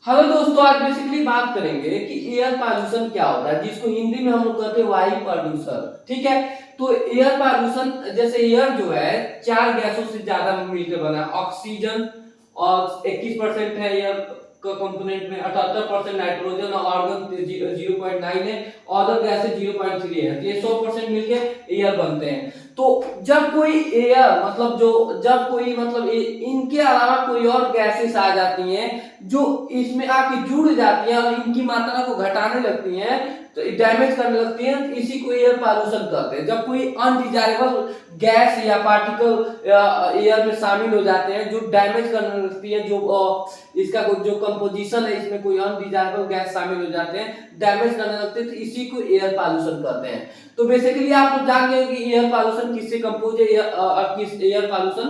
Hello दोस्तों, आज basically बात करेंगे कि एयर पॉल्यूशन क्या होता है, जिसको हिंदी में हम लोग कहते हैं वायु प्रदूषण। ठीक है। तो एयर पॉल्यूशन, जैसे एयर जो है चार गैसों से ज्यादा मिलकर बना है। ऑक्सीजन और 21% है एयर का कंपोनेंट में, 78% नाइट्रोजन और आर्गन 0.9 है, अदर गैसेस 0.3 है। ये 100% मिलके एयर बनते हैं। तो जब कोई एयर मतलब जो जब कोई मतलब इनके अलावा कोई और गैसेस आ जाती हैं जो इसमें आके जुड़ जाती हैं और इनकी मात्रा को घटाने लगती हैं, तो डैमेज करने लगती हैं, तो इसी को एयर पॉल्यूशन कहते हैं। जब कोई अनडिजायरेबल गैस या पार्टिकल एयर में शामिल हो जाते हैं जो डैमेज करने लगती है, जो इसका जो कंपोजिशन है इसमें कोई अनडिजायरेबल गैस शामिल हो जाते हैं, डैमेज करने लगते हैं, तो इसी को एयर पॉल्यूशन कहते हैं। तो बेसिकली आप लोग जान गए कि एयर पॉल्यूशन किससे कंपोज है, किस एयर पॉल्यूशन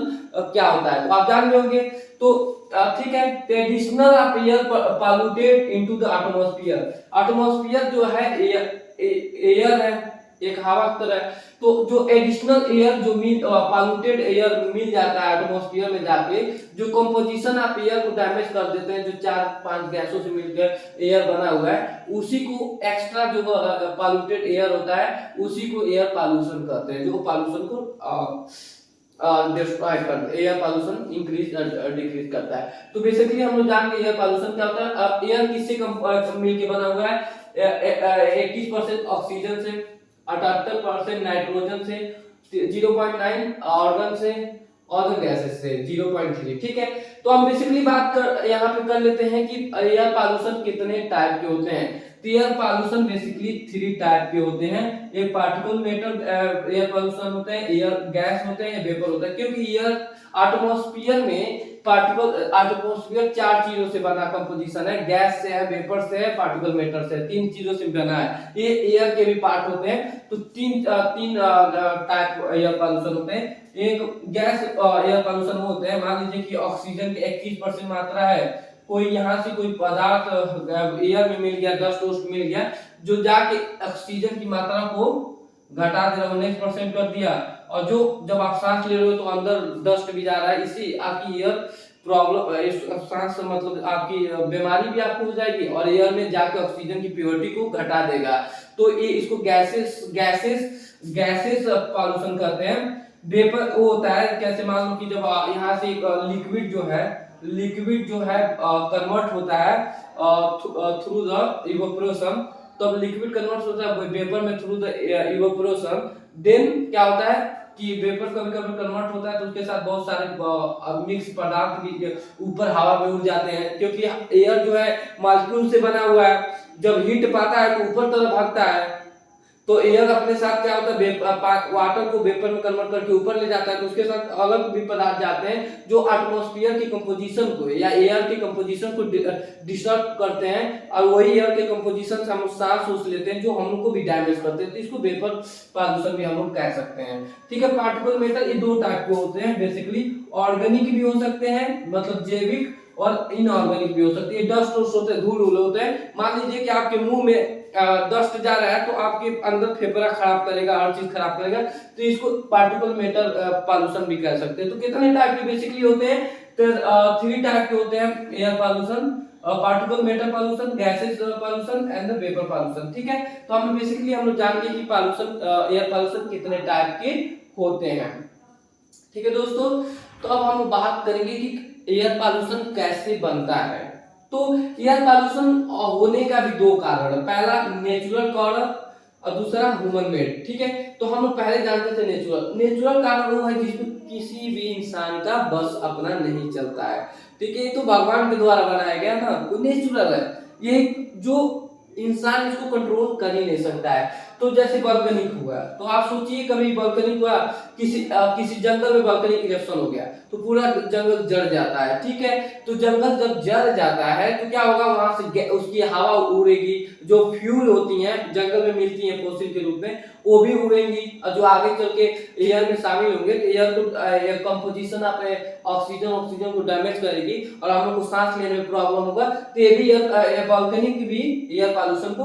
क्या होता है, तो आप जान गए होंगे। तो ठीक है, additional of air polluted into the atmosphere. Atmosphere जो है एयर है, एक हवा की तरह है। तो जो एडिशनल एयर जो पॉल्यूटेड एयर मिल जाता है एटमॉस्फेयर में जाके, जो कंपोजिशन ऑफ एयर को डैमेज कर देते हैं, जो चार पांच गैसों से मिलकर एयर बना हुआ है, उसी को एक्स्ट्रा जो पॉल्यूटेड एयर होता है उसी को एयर पॉल्यूशन कहते हैं, जो पॉल्यूशन को डिस्ट्रॉय कर एयर पॉल्यूशन इंक्रीज डिक्रीज करता है। तो बेसिकली हम लोग जान गए एयर पॉल्यूशन क्या होता है। एयर किससे मिलके बना हुआ है? 21% ऑक्सीजन से, 78% नाइट्रोजन से, 0.9 ऑर्गन से, अदर गैसेस से 0.3। ठीक है। तो हम बेसिकली बात कर यहाँ पे कर लेते हैं कि एयर पॉल्यूशन कितने टाइप के होते हैं। तो एयर पॉल्यूशन बेसिकली 3 टाइप के होते हैं। एक पार्टिकल मैटर एयर पॉल्यूशन होता है, एयर गैस होते हैं, या वेपर होता है। क्योंकि एयर एटमॉस्फेयर में पार्टिकल एटमॉस्फेयर 4 चीजों से बना कंपोजिशन है, गैस से है, वेपर से है, पार्टिकल मैटर से है, 3 चीजों से बना है। ये एयर के भी पार्ट होते हैं। तो तीन टाइप एयर पॉल्यूशन होते हैं। एक गैस एयर पॉल्यूशन वो होते हैं, मान लीजिए कि ऑक्सीजन की 21% मात्रा है, कोई यहाँ से कोई पदार्थ एयर में मिल गया, डस्ट वोस्ट मिल गया, जो जाके ऑक्सीजन की मात्रा को घटा दे रहा है, 19% कर दिया, और जो जब आप सांस ले रहे हो तो अंदर डस्ट भी जा रहा है, इसी आपकी एयर प्रॉब्लम, सांस मतलब आपकी बीमारी भी आपको हो जाएगी और एयर में जाके ऑक्सीजन की प्योरिटी को घटा देगा। तो ये इसको गैसेस गैसेस गैसेस पॉल्यूशन कहते हैं। वेपर वो होता है, कैसे मान लो कि जब यहाँ से एक लिक्विड जो है कन्वर्ट होता है थ्रू द इवेपोरेशन, तब लिक्विड कन्वर्ट होता है वेपर में थ्रू द इवेपोरेशन। देन क्या होता है कि वेपर कभी कभी कन्वर्ट होता है तो उसके साथ बहुत सारे मिक्स पदार्थ भी ऊपर हवा में उड़ जाते हैं, क्योंकि एयर जो है मॉलिक्यूल से बना हुआ है, जब हीट पाता है तो ऊपर तरफ भागता है। तो एयर अपने साथ क्या होता है, वाटर को वेपर में कन्वर्ट करके ऊपर ले जाता है, तो उसके साथ अलग भी पदार्थ जाते हैं जो एटमॉस्फेयर की कंपोजिशन को या एयर की कंपोजिशन को डिस्टर्ब करते हैं, और वही एयर के कंपोजिशन से हम सांस सूस लेते हैं, जो हम लोग को भी डैमेज करते हैं। तो इसको वेपर प्रदूषण भी हम लोग कह सकते हैं। ठीक है। पार्टिकल मैटर ये 2 टाइप के होते हैं बेसिकली। ऑर्गेनिक भी हो सकते हैं, मतलब जैविक, और इनऑर्गेनिक भी हो सकती है। डस्ट होते हैं, धूल होते हैं। मान लीजिए कि आपके मुंह में डस्ट जा रहा है तो आपके अंदर फेफड़ा खराब करेगा, हर चीज खराब करेगा, तो इसको पार्टिकल मैटर पॉल्यूशन भी कह सकते हैं। तो कितने टाइप के बेसिकली होते हैं? तो 3 टाइप के होते हैं air pollution, particle matter pollution, gases pollution and vapour pollution. ठीक है। तो हम बेसिकली हम लोग जान गए कि पॉल्यूशन एयर पॉल्यूशन कितने टाइप के होते हैं। ठीक है दोस्तों, तो अब हम बात करेंगे कि एयर पॉल्यूशन कैसे बनता है। तो एयर पॉल्यूशन होने का भी 2 कारण है, पहला नेचुरल कारण और दूसरा ह्यूमन मेड। ठीक है। तो हम लोग पहले जानते थे नेचुरल कारण वो है जिसमें किसी भी इंसान का बस अपना नहीं चलता है। ठीक है। ये तो भगवान के द्वारा बनाया गया ना, वो नेचुरल है, ये जो इंसान इसको कंट्रोल कर ही नहीं सकता है। तो जैसे वल्केनिक हुआ, तो आप सोचिए कभी वल्केनिक हुआ, किसी जंगल में वल्केनिक इरप्शन हो गया तो पूरा जंगल जड़ जाता है। ठीक है। तो जंगल जब जड़ जाता है तो क्या होगा, वहां से उसकी हवा उड़ेगी, जो फ्यूल होती हैं जंगल में मिलती हैं फॉसिल के रूप में, वो भी उड़ेंगी, और जो आगे चल के एयर में शामिल होंगे तो एयर को कंपोजिशन अपने ऑक्सीजन को डैमेज करेगी और हम लोग को सांस लेने में प्रॉब्लम होगा। तो ये भी वॉल्केनिक भी एयर पॉल्यूशन को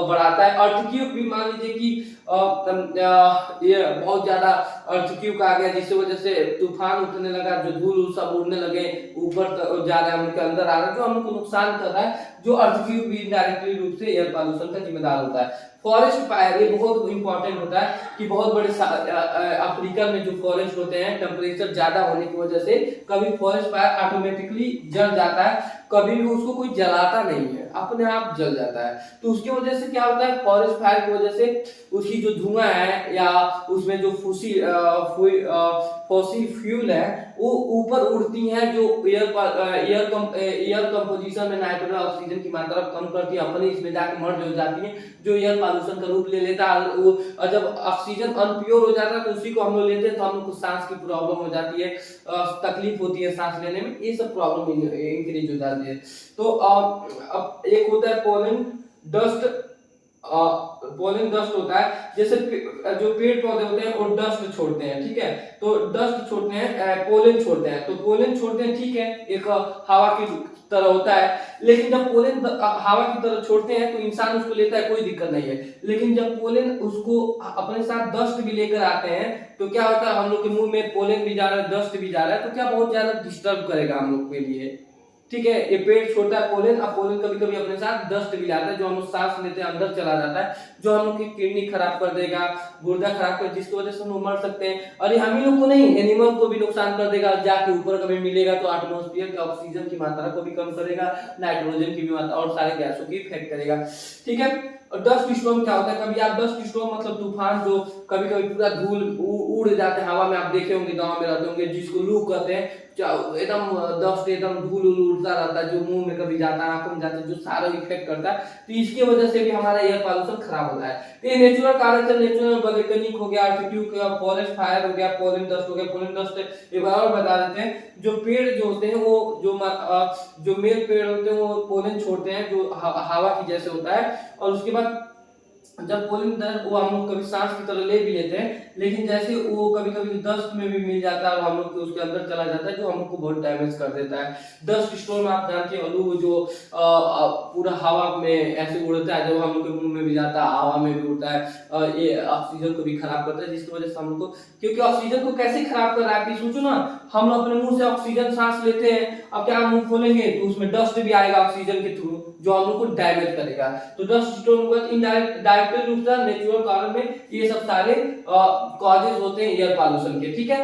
बढ़ाता है। अर्थक्वेक भी मान लीजिए कि ये बहुत ज्यादा अर्थक्वेक आ गया, जिसकी वजह से तूफान उठने लगा, जो धूल सब उड़ने लगे ऊपर जा रहा है, उनके अंदर आ रहा है, जो हम लोग को नुकसान कर रहा है, जो अर्थक्वेक भी इनडायरेक्टली रूप से एयर पॉल्यूशन का जिम्मेदार होता है। फॉरेस्ट फायर ये बहुत इंपॉर्टेंट होता है कि बहुत बड़े अफ्रीका में जो फॉरेस्ट होते हैं, टेम्परेचर ज्यादा होने की वजह से कभी फॉरेस्ट फायर ऑटोमेटिकली जल जाता है, कभी भी उसको कोई जलाता नहीं है, अपने आप जल जाता है। तो उसकी वजह से क्या होता है, फॉरेस्ट फायर की वजह से उसकी जो धुआं है या उसमें जो फॉसिल फ्यूल है वो ऊपर उड़ती हैं, जो एयर कंपोजिशन में नाइट्रोजन ऑक्सीजन की मात्रा कम करती है, अपने इसमें जाके मर्ज हो जाती है, जो एयर पॉल्यूशन का रूप ले लेता है। और जब ऑक्सीजन अनप्योर हो जाता है तो उसी को हम लोग लेते हैं, तो हम लोग को सांस की प्रॉब्लम हो जाती है, तकलीफ होती है सांस लेने में, ये सब प्रॉब्लम इंक्रीज हो जाती है। तो अब एक होता है पोलन डस्ट, पोलन डस्ट होता है, जैसे जो पेड़ पौधे होते हैं वो डस्ट छोड़ते हैं, ठीक है, तो डस्ट छोड़ते हैं, पोलन छोड़ते हैं, तो पोलन छोड़ते हैं, ठीक है, एक हवा की तरह होता है, लेकिन जब पोलन हवा की तरह छोड़ते हैं तो इंसान उसको लेता है, कोई दिक्कत नहीं है, लेकिन जब पोलन उसको अपने साथ डस्ट भी लेकर आते हैं तो क्या होता है, हम लोग के मुंह में पोलन भी जा रहा है, डस्ट भी जा रहा है, तो क्या बहुत ज्यादा डिस्टर्ब करेगा हम लोग के लिए, ठीक है। ये पेड़ छोटा है पोलन, अब पोलन कभी कभी अपने साथ डस्ट भी लाता है, जो हम लोग सांस लेते हैं अंदर चला जाता है, जो हम लोग की किडनी खराब कर देगा, गुर्दा खराब कर, जिसकी वजह से हम लोग मर सकते हैं। और ये हम ही लोग को नहीं, एनिमल को भी नुकसान कर देगा, जाके ऊपर कभी मिलेगा तो एटमॉस्फेयर के ऑक्सीजन की मात्रा को भी कम करेगा, नाइट्रोजन की भी मात्रा और सारे गैसों की इफेक्ट करेगा, ठीक है। और डस्ट स्टॉर्म क्या होता है, कभी आप डस्ट स्टॉर्म मतलब तूफान, जो कभी कभी पूरा धूल उड़ जाते हैं हवा में, आप देखे होंगे गांव में रहते होंगे, जिसको लू कहते हैं, एकदम डस्ट एकदम धूल उड़ता रहता है, जो मुंह में कभी जाता है, आंखों में जाता है, जो सारा इफेक्ट करता है, तो इसकी वजह से भी हमारा एयर पॉल्यूशन खराब होता है। तो ये नेचुरल कारण से, नेचुरल वोल्केनिक हो गया, अर्थक्वेक हो गया, फॉरेस्ट फायर हो गया, पोलन डस्ट हो गया। पोलन डस्ट एक बार और बता देते हैं, जो पेड़ जो होते हैं वो जो मेल पेड़ होते हैं वो पोलन छोड़ते हैं, जो हवा की जैसे होता है, और उसके बाद जब पोलन डस्ट वो हम लोग कभी सांस की तरह ले भी लेते हैं, लेकिन जैसे वो कभी कभी डस्ट में भी मिल जाता है और हम लोग के उसके अंदर चला जाता है, जो हम लोग को बहुत डैमेज कर देता है। डस्ट स्टोर्म आप जानते हैं, लू जो पूरा हवा में ऐसे उड़ता है, जब हम लोग के मुंह में भी जाता है, हवा में भी उड़ता है, ये ऑक्सीजन को भी खराब करता है, जिसकी वजह से हम लोग को, क्योंकि ऑक्सीजन को कैसे खराब कर रहा है, आप सोचो ना, हम लोग अपने मुंह से ऑक्सीजन सांस लेते हैं, अब क्या मुंह खोलेंगे तो उसमें डस्ट भी आएगा ऑक्सीजन के थ्रू, जो हम लोग को डैमेज करेगा। तो डस्ट स्टोर्म को इनडायरेक्ट रूप से नेचुरल कारण में ये सब सारे कॉजेज होते हैं एयर पॉल्यूशन के, ठीक है,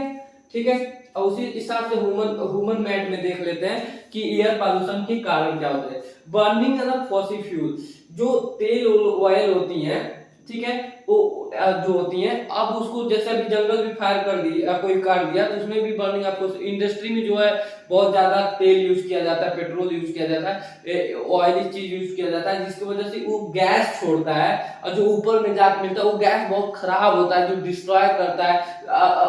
ठीक है। और उसी हिसाब से ह्यूमन मेड में देख लेते हैं कि एयर पॉल्यूशन के कारण क्या होते हैं। बर्निंग ऑफ फॉसिल फ्यूल, जो तेल ऑयल होती हैं, ठीक है, वो जो होती हैं, अब उसको जैसे अभी जंगल भी फायर कर दिया, कोई काट दिया, तो उसमें भी बर्निंग आपको, इंडस्ट्री में जो है बहुत ज्यादा तेल यूज किया जाता है, पेट्रोल यूज किया जाता है, ऑयली चीज यूज किया जाता है, जिसकी वजह से वो गैस छोड़ता है, और जो ऊपर में जाके मिलता है वो गैस बहुत खराब होता है, जो डिस्ट्रॉय करता है,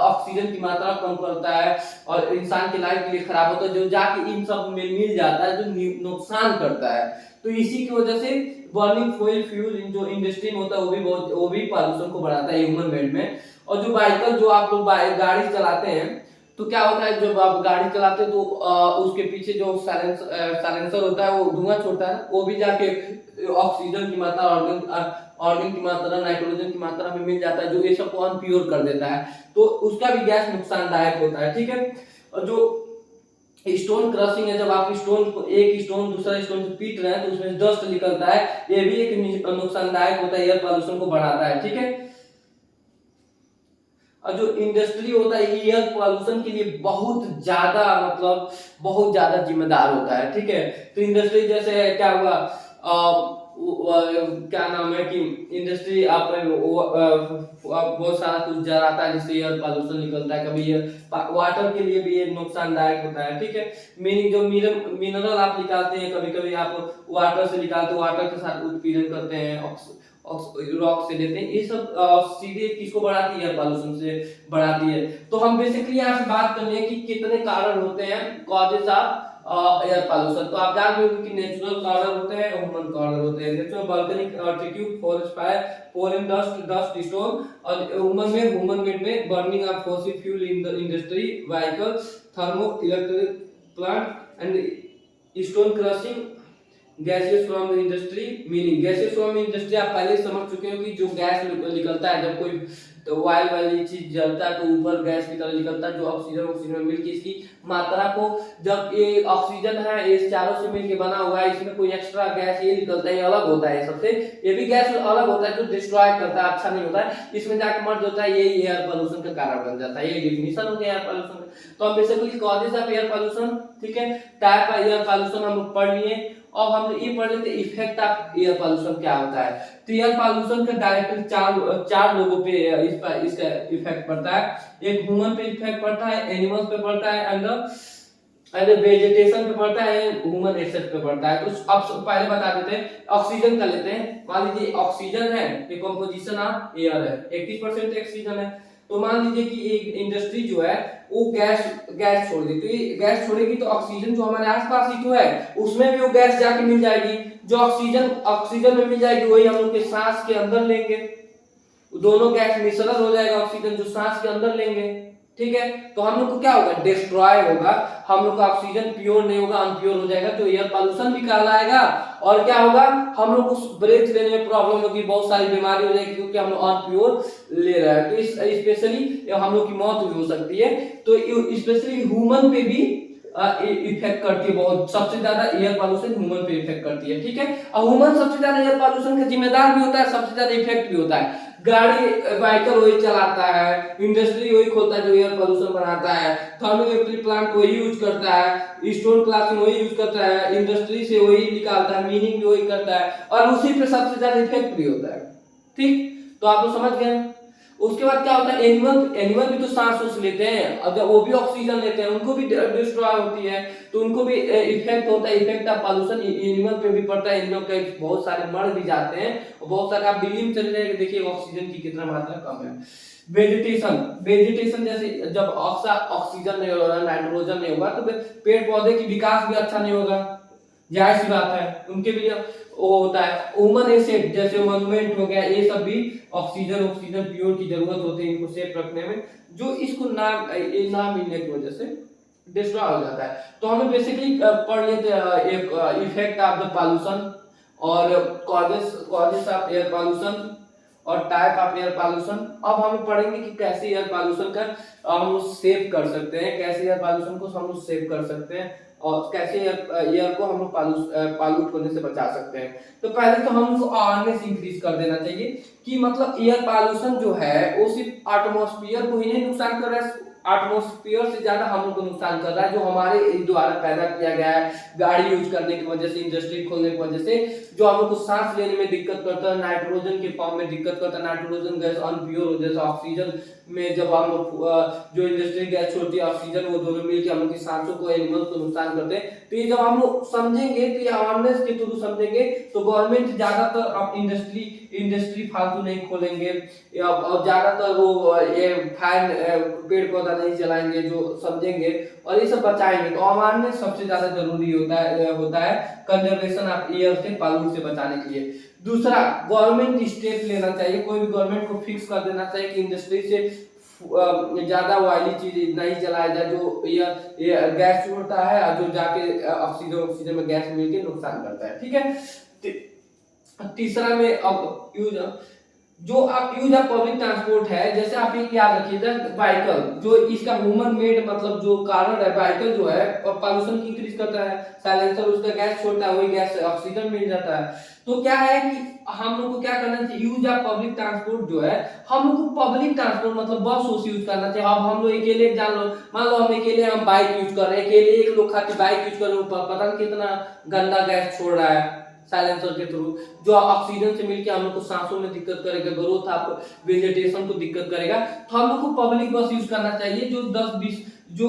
ऑक्सीजन की मात्रा कम करता है, और इंसान की लाइफ के लिए खराब होता है, जो जाके इन सब में मिल जाता है, जो नुकसान करता है। तो इसी की वजह से बर्निंग फॉसिल फ्यूल जो इंडस्ट्री में होता है वो भी पॉल्यूशन को बढ़ाता है ह्यूमन मेड में। और जो व्हीकल, जो आप लोग गाड़ी चलाते हैं, तो क्या होता है, जब आप गाड़ी चलाते हैं तो उसके पीछे जो साइलेंसर होता है वो धुआं छोड़ता है, वो भी जाके ऑक्सीजन की मात्रा, ऑर्गन की मात्रा, नाइट्रोजन की मात्रा में मिल जाता है, जो ये सब को अनप्योर कर देता है, तो उसका भी गैस नुकसानदायक होता है, ठीक है। और जो स्टोन क्रशिंग है, जब आप स्टोन को, एक स्टोन दूसरा स्टोन से पीट रहे हैं तो उसमें डस्ट निकलता है, ये भी एक नुकसानदायक होता है, एयर पॉल्यूशन को बढ़ाता है, ठीक है। और जो इंडस्ट्री होता है एयर पॉल्यूशन के लिए बहुत ज्यादा, मतलब बहुत ज्यादा जिम्मेदार होता है, ठीक है। तो इंडस्ट्री जैसे क्या हुआ, क्या नाम है कि इंडस्ट्री आप बहुत सारा कुछ जलाता है, जिससे एयर पॉल्यूशन निकलता है, कभी वाटर के लिए भी ये नुकसानदायक होता है, ठीक है। मीनिंग जो मिनरल आप निकालते हैं, कभी कभी आप वाटर से निकालते हो, वाटर के साथ उत्पीड़न करते हैं, रॉक से लेते हैं, ये सब सीधे किसको बढ़ाती है, एयर पॉल्यूशन से बढ़ाती है। तो हम बेसिकली यहाँ से बात करनी है कि कितने कारण होते हैं, कॉजेस ऑफ एयर पॉल्यूशन। तो आप जान लोगे कि नेचुरल कारण होते हैं, ह्यूमन कारण होते हैं। Natural volcanic earthquake, forest fire, pollen dust storm, और ह्यूमन मेड में burning of fossil fuel in the industry, vehicle, thermo electric plant and stone crushing, gaseous from industry meaning gaseous from industry आप पहले ही समझ चुके हो कि जो gas निकलता है जब कोई तो ऑयल वाली चीज जलता है तो ऊपर गैस की तरह निकलता है जो ऑक्सीजन ऑक्सीजन में मिलकर इसकी मात्रा को जब ये ऑक्सीजन है ये चारों से मिलकर बना हुआ है इसमें कोई एक्स्ट्रा गैस ये निकलता है ये अलग होता है सबसे ये भी गैस अलग होता है जो डिस्ट्रॉय करता है अच्छा नहीं होता है इसमें जाके मर्ज होता है ये एयर पोल्यूशन का कारण बन जाता है ये डिफिनेशन हो गया एयर पोल्यूशन तो हम basically causes of air pollution ठीक है टाइप ऑफ एयर पोल्यूशन हम पढ़ लिए और हम ये पढ़ लेते इफेक्ट ऑफ एयर पोल्यूशन क्या होता है तो एयर पोल्यूशन का डायरेक्टली चार लोगों पे इसका इफेक्ट पड़ता है एक ह्यूमन पे इफेक्ट पड़ता है एनिमल्स पे पड़ता है एंड वेजिटेशन पे पड़ता है ह्यूमन एसेट पे पड़ता है तो अब पहले बता देते हैं ऑक्सीजन का लेते हैं मान लीजिए ऑक्सीजन है ये कंपोजिशन ऑफ एयर है 81% ऑक्सीजन है तो मान लीजिए कि एक इंडस्ट्री जो है वो गैस छोड़ दी तो ये गैस छोड़ेगी तो ऑक्सीजन जो हमारे आसपास ही तो है उसमें भी वो गैस जाके मिल जाएगी जो ऑक्सीजन में मिल जाएगी वही हम लोग के सांस के अंदर लेंगे दोनों गैस मिश्रण हो जाएगा ऑक्सीजन जो सांस के अंदर लेंगे ठीक है तो हम लोग को क्या होगा डिस्ट्रॉय होगा हम लोग का ऑक्सीजन प्योर नहीं होगा अनप्योर हो जाएगा तो एयर पोल्यूशन भी कहलाएगा और क्या होगा हम लोग को ब्रेथ लेने में प्रॉब्लम होगी बहुत सारी बीमारी हो जाएगी क्योंकि हम लोग अनप्योर ले रहे हैं तो इस स्पेशली हम लोग की मौत भी हो सकती है तो स्पेशली ह्यूमन पे भी इफेक्ट करती है बहुत सबसे ज्यादा एयर पोल्यूशन ह्यूमन पे इफेक्ट करती है ठीक है और ह्यूमन सबसे ज्यादा एयर पोल्यूशन का जिम्मेदार भी होता है सबसे ज्यादा इफेक्ट भी होता है गाड़ी व्हीकल वही चलाता है इंडस्ट्री वही खोलता है जो एयर पोल्यूशन बनाता है थर्मल इलेक्ट्रिक प्लांट वही यूज करता है स्टोन क्लासिंग वही यूज करता है इंडस्ट्री से वही निकालता है मीनिंग भी वही करता है और उसी पे सबसे ज्यादा इफेक्ट भी होता है ठीक तो आप लोग समझ गए उसके बाद क्या होता है एनिमल भी तो सांस लेते हैं अब जब वो भी ऑक्सीजन लेते हैं उनको भी डिस्ट्रॉय होती है तो उनको भी इफेक्ट होता है इफेक्ट ऑफ पोल्यूशन एनिमल पे भी पड़ता है एनिमल के बहुत सारे मर भी जाते हैं और बहुत सारे आप दिल्ली में चले जाएंगे देखिए ऑक्सीजन की कितना मात्रा कम है वेजिटेशन जैसे जब ऑक्सीजन नहीं होगा नाइट्रोजन नहीं होगा तो पेड़ पौधे की विकास भी अच्छा नहीं होगा जाहिर सी बात है उनके भी वो होता है ह्यूमन एसेट जैसे मॉन्यूमेंट हो गया ये सब भी ऑक्सीजन प्योर की जरूरत होती है इनको सेफ रखने में जो इसको ना मिलने की वजह से डिस्ट्रॉय हो जाता है तो हमें बेसिकली पढ़ लेते एक इफेक्ट ऑफ द पॉल्यूशन और कॉजेस ऑफ एयर पॉल्यूशन और टाइप ऑफ एयर पॉल्यूशन अब हम पढ़ेंगे कि कैसे एयर पॉल्यूशन का हम सेव कर सकते हैं कैसे एयर पॉल्यूशन को हम सेव कर सकते हैं और कैसे एयर को हम लोग पॉल्यूट होने से बचा सकते हैं तो पहले तो हम लोग को अवेयरनेस इंक्रीज कर देना चाहिए कि मतलब एयर पॉल्यूशन जो है वो सिर्फ एटमॉस्फेयर को ही नहीं नुकसान कर रहा है एटमॉस्फेयर से ज्यादा हम लोग को नुकसान कर रहा है जो हमारे द्वारा पैदा किया गया है गाड़ी यूज करने की वजह से इंडस्ट्री खोलने की वजह से जो हम लोग को सांस लेने में दिक्कत करता है नाइट्रोजन के फॉर्म में दिक्कत करता है नाइट्रोजन गैस अनप्योर हो जैसे ऑक्सीजन में जब हम लोग जो इंडस्ट्री गैस छोड़ती है ऑक्सीजन वो दोनों मिलकर हम लोग की सांसों को एनिमल्स को नुकसान करते हैं तो ये जब हम लोग समझेंगे तो ये अवेयरनेस के थ्रू समझेंगे तो गवर्नमेंट ज्यादातर अब इंडस्ट्री फालतू नहीं खोलेंगे और ज्यादातर वो ये फाइन पेड़ पौधा नहीं जलाएंगे जो समझेंगे और ये सब बचाएंगे तो अवेयरनेस सबसे ज्यादा जरूरी होता है कंजर्वेशन ऑफ एयर से पॉल्यूट से बचाने के लिए दूसरा गवर्नमेंट स्टेप लेना चाहिए कोई भी गवर्नमेंट को फिक्स कर देना चाहिए कि इंडस्ट्री से ज्यादा ऑयली चीज नहीं जलाया जाए जो ये गैस छोड़ता है और जो जाके ऑक्सीजन में गैस मिलकर नुकसान करता है ठीक है तीसरा में अब यूज ऑफ पब्लिक ट्रांसपोर्ट है जैसे आप ये याद रखिएगा व्हीकल जो इसका ह्यूमन मेड मतलब जो कारण है व्हीकल जो है पॉल्यूशन की इंक्रीज करता है साइलेंसर उसका गैस छोड़ता है वही गैस से ऑक्सीजन मिल जाता है तो क्या है कि हम लोग को क्या करना चाहिए यूज ऑफ पब्लिक ट्रांसपोर्ट जो है हम लोग को पब्लिक ट्रांसपोर्ट मतलब बस यूज करना चाहिए अब हम लोग अकेले जान लो मान लो हम अकेले हम बाइक यूज कर रहे हैं अकेले एक लोग खाते बाइक यूज कर रहे हैं पता नहीं कितना गंदा गैस छोड़ रहा है साइलेंसर के थ्रू जो ऑक्सीजन से मिलकर हम लोग को सांसों में दिक्कत करेगा ग्रोथ ऑफ वेजिटेशन को दिक्कत करेगा तो हम लोग को पब्लिक बस यूज करना चाहिए जो 10-20 जो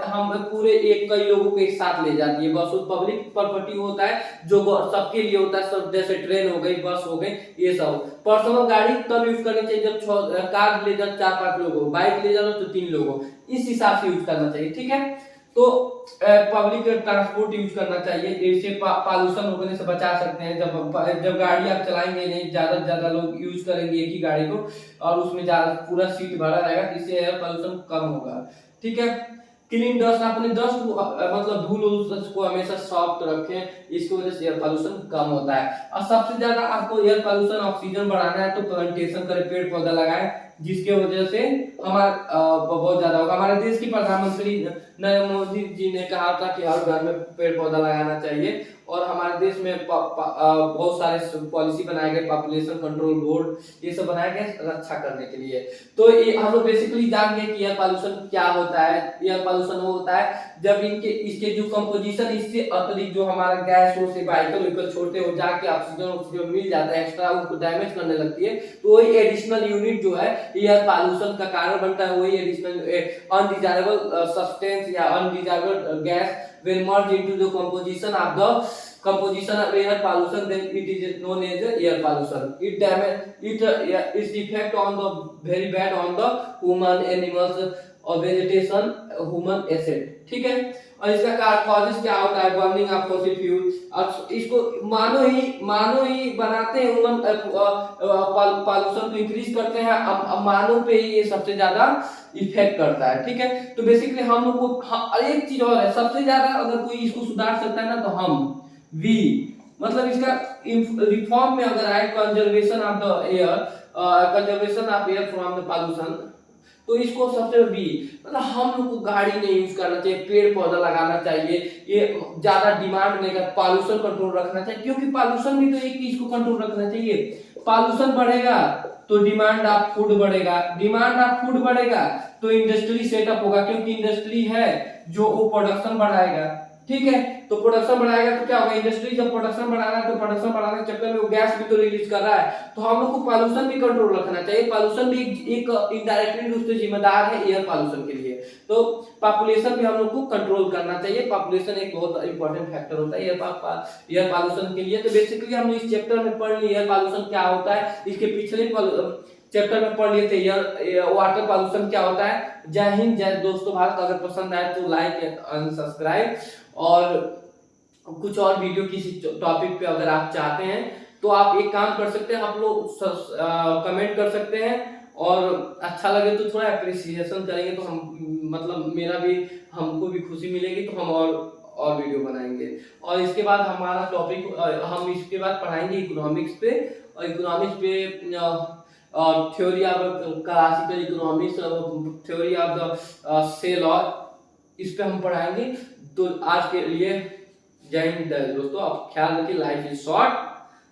हम पूरे कई लोगों को एक साथ ले जाती है बस पब्लिक प्रॉपर्टी होता है जो सबके लिए होता है सब जैसे ट्रेन हो गई बस हो गई ये सब पर्सनल गाड़ी तब यूज करनी चाहिए जब कार ले जाओ 4-5 लोग हो बाइक ले जाओ तो 3 लोग हो इस हिसाब से यूज करना चाहिए ठीक है तो पब्लिक ट्रांसपोर्ट यूज करना चाहिए इससे पॉल्यूशन होने से बचा सकते हैं जब गाड़ी आप चलाएंगे नहीं ज्यादा से ज्यादा लोग यूज करेंगे एक ही गाड़ी को और उसमें ज्यादा पूरा सीट भरा रहेगा जिससे एयर पॉल्यूशन कम होगा ठीक है क्लीन डस्ट, अपने डस्ट को मतलब धूल को हमेशा सॉफ्ट रखें, इसकी वजह से एयर पॉल्यूशन कम होता है। और सबसे ज्यादा आपको एयर पॉल्यूशन ऑक्सीजन बढ़ाना है तो प्लांटेशन करें, पेड़ पौधा लगाएं, जिसके वजह से हमारा बहुत ज्यादा होगा। हमारे देश की प्रधानमंत्री नरेंद्र मोदी जी ने कहा था कि हर घर में पेड़ पौधा लगाना चाहिए, और हमारे देश में बहुत सारे पॉलिसी बनाए गए, पॉपुलेशन कंट्रोल बोर्ड ये सब बनाए गए रक्षा करने के लिए। तो ये हम लोग बेसिकली जान गए कि एयर पॉल्यूशन क्या होता है। एयर पॉल्यूशन वो होता है जब इसके जो कंपोजिशन, इससे अतिरिक्त जो हमारा गैस हो से बाइकल व्हीकल छोड़ते हो जाके ऑक्सीजन मिल जाता है, एक्स्ट्रा उनको डैमेज करने लगती है, तो वही एडिशनल यूनिट जो है एयर पॉल्यूशन का कारण बनता है। वही एडिशनल अनडिजायरेबल सब्सटेंस या undesirable gas will merge into the composition of air pollution, then it is known as air pollution. It damage its effect on the very bad on the human, animals और vegetation, human asset, ठीक है। और इसका causes क्या होता है, burning of fossil fuel, और इसको मानो ही बनाते हैं, ह्यूमन पॉल्यूशन को इंक्रीज करते हैं, अब मानव पे ही ये सबसे ज्यादा इफेक्ट करता है, ठीक है। तो बेसिकली हम लोग को एक चीज और है, सबसे ज्यादा अगर कोई इसको सुधार सकता है ना तो हम वी मतलब इसका रिफॉर्म में अगर आए conservation of the air, conservation of air from the pollution, तो इसको सबसे बी मतलब हम लोग को गाड़ी नहीं यूज करना चाहिए, पेड़ पौधा लगाना चाहिए, ये ज्यादा डिमांड नहीं कर, पॉल्यूशन कंट्रोल रखना चाहिए, क्योंकि पॉल्यूशन भी तो एक चीज को कंट्रोल रखना चाहिए। पॉल्यूशन बढ़ेगा तो डिमांड ऑफ फूड बढ़ेगा, डिमांड ऑफ फूड बढ़ेगा तो इंडस्ट्री सेटअप होगा, क्योंकि इंडस्ट्री है जो वो प्रोडक्शन बढ़ाएगा, ठीक है। तो प्रोडक्शन बढ़ाएगा तो क्या होगा, इंडस्ट्री जब प्रोडक्शन बढ़ा रहा है तो प्रोडक्शन बढ़ाने के चक्कर में वो गैस भी तो रिलीज कर रहा है, तो हम लोग को पॉल्यूशन भी कंट्रोल रखना चाहिए। पॉल्यूशन भी एक इनडायरेक्टली रूप से जिम्मेदार है एयर पॉल्यूशन के लिए, तो पॉपुलेशन भी हम लोग को कंट्रोल करना चाहिए। पॉपुलेशन एक बहुत इंपॉर्टेंट फैक्टर होता है एयर पॉल्यूशन के लिए। तो बेसिकली हम इस चैप्टर में पढ़ लिए एयर पॉल्यूशन क्या होता है, इसके पिछले चैप्टर में पढ़ लिए थे यार वाटर पॉल्यूशन क्या होता है। जय हिंद, जय दोस्तों भारत। अगर पसंद आए तो लाइक एंड सब्सक्राइब, और कुछ और वीडियो किसी टॉपिक पे अगर आप चाहते हैं तो आप एक काम कर सकते हैं, आप लोग कमेंट कर सकते हैं, और अच्छा लगे तो थोड़ा अप्रिसिएशन करेंगे तो हम मतलब मेरा भी हमको भी खुशी मिलेगी, तो हम और वीडियो बनाएंगे। और इसके बाद हमारा टॉपिक हम इसके बाद पढ़ाएंगे इकोनॉमिक्स पे, और इकोनॉमिक्स पे theory of classical economics, theory of the sale law, इस पे हम पढ़ाएंगे। तो आज के लिए जय हिंद दोस्तों, आप ख्याल रखिए, life is short,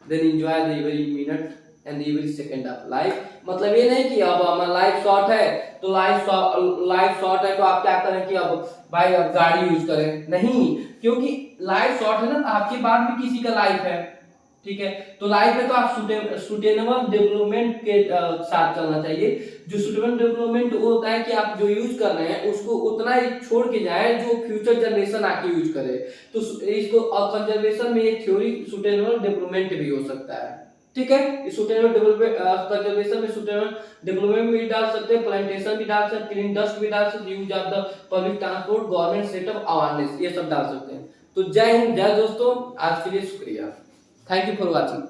then enjoy the every minute and every second of life. मतलब ये नहीं कि अब हमारा लाइफ शॉर्ट है तो लाइफ शॉर्ट है तो आप क्या करें कि अब भाई अब गाड़ी यूज करें, नहीं, क्योंकि लाइफ शॉर्ट है ना, तो आपके बाद भी किसी का लाइफ है, ठीक है। तो लाइफ में तो आप सुस्टेनेबल डेवलपमेंट के साथ चलना चाहिए। जो सुस्टेनेबल डेवलपमेंट वो होता है कि आप जो यूज कर रहे हैं उसको उतना ही छोड़ के जाए जो फ्यूचर जनरेशन आके यूज करे। तो इसको कंजर्वेशन में एक थ्योरी सुस्टेनेबल डेवलपमेंट भी हो सकता है, ठीक है। सुस्टेनेबल डेवलपमेंट कंजर्वेशन में सुस्टेनेबल डेवलपमेंट भी डाल सकते हैं, प्लांटेशन भी डाल सकते हैं, क्लीन डस्ट भी डाल सकते हैं, use of the public transport, government setup, awareness, ये सब डाल सकते हैं। तो जय हिंद, जय दोस्तों, आज के लिए शुक्रिया, थैंक यू फॉर वॉचिंग।